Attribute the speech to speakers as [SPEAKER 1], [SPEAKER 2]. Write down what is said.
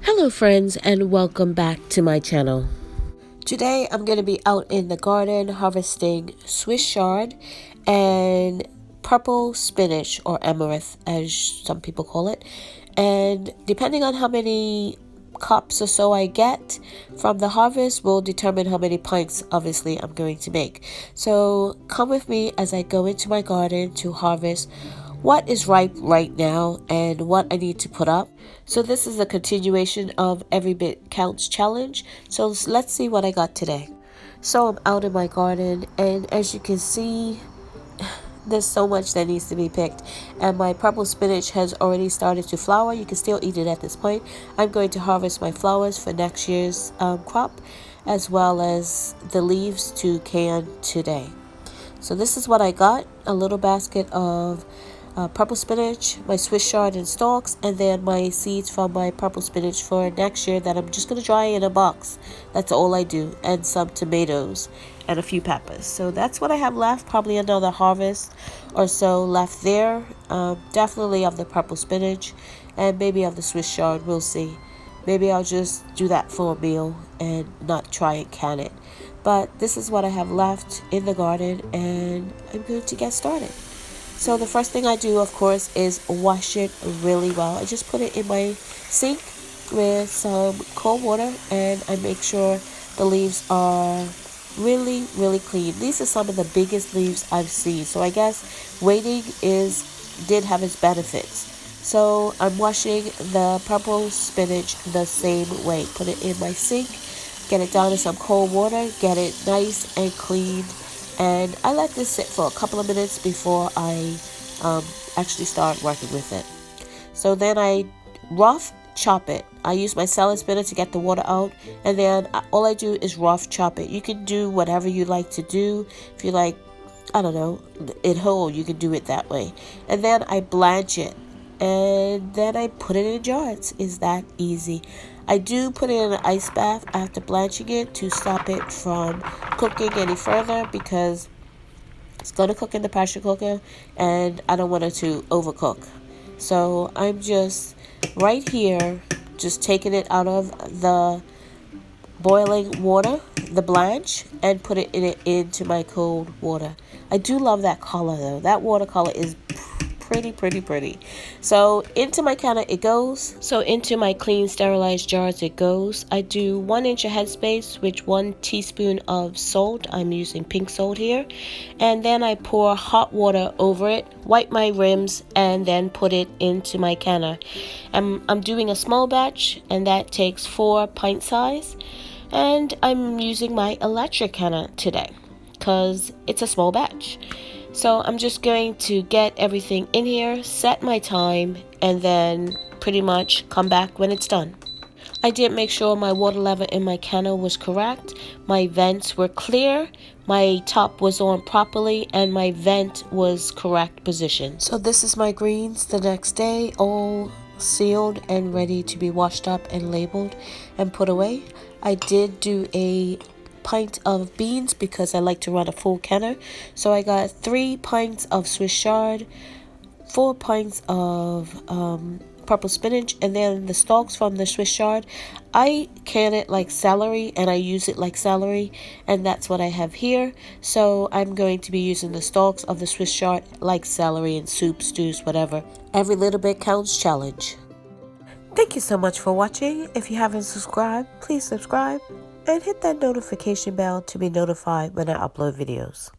[SPEAKER 1] Hello friends, and welcome back to my channel. Today I'm going to be out in the garden harvesting Swiss chard and purple spinach, or amaranth as some people call it. And depending on how many cups or so I get from the harvest will determine how many pints obviously I'm going to make. So come with me as I go into my garden to harvest what is ripe right now and what I need to put up. So this is a continuation of Every Bit Counts challenge. So let's see what I got today. So I'm out in my garden, and as you can see, there's so much that needs to be picked, and my purple spinach has already started to flower. You can still eat it at this point. I'm going to harvest my flowers for next year's crop, as well as the leaves to can today. So this is what I got: a little basket of purple spinach, my Swiss chard and stalks, and then my seeds from my purple spinach for next year that I'm just going to dry in a box. That's all I do, and some tomatoes and a few peppers. So that's what I have left, probably another harvest or so left there. Definitely of the purple spinach and maybe of the Swiss chard, we'll see. Maybe I'll just do that for a meal and not try and can it. But this is what I have left in the garden, and I'm going to get started. So the first thing I do, of course, is wash it really well. I just put it in my sink with some cold water, and I make sure the leaves are really clean. These are some of the biggest leaves I've seen, so I guess waiting did have its benefits. So I'm washing the purple spinach the same way. Put it in my sink, get it down in some cold water, get it nice and clean, and I let this sit for a couple of minutes before I actually start working with it. So then I rough chop it. I use my salad spinner to get the water out, and then all I do is rough chop it. You can do whatever you like to do. If you like, I don't know, it whole, you can do it that way. And then I blanch it, and then I put it in jars. It's that easy. I do put it in an ice bath after blanching it to stop it from cooking any further, because it's going to cook in the pressure cooker and I don't want it to overcook. So I'm just right here, just taking it out of the boiling water, the blanch, and put it into my cold water. I do love that color though. That watercolor is pretty. So into my canner it goes. So into my clean sterilized jars it goes. I do 1 inch of headspace with 1 teaspoon of salt. I'm using pink salt here, and then I pour hot water over it, wipe my rims, and then put it into my canner. I'm doing a small batch, and that takes 4 pint size, and I'm using my electric canner today because it's a small batch. So I'm just going to get everything in here, set my time, and then pretty much come back when it's done. I did make sure my water level in my canner was correct, my vents were clear, my top was on properly, and my vent was correct position. So this is my greens the next day, all sealed and ready to be washed up and labeled and put away. I did do a pint of beans because I like to run a full canner. So I got 3 pints of Swiss chard, 4 pints of purple spinach, and then the stalks from the Swiss chard, I can it like celery and I use it like celery, and that's what I have here. So I'm going to be using the stalks of the Swiss chard like celery in soup, stews, whatever. Every little bit counts challenge. Thank you so much for watching. If you haven't subscribed, please subscribe and hit that notification bell to be notified when I upload videos.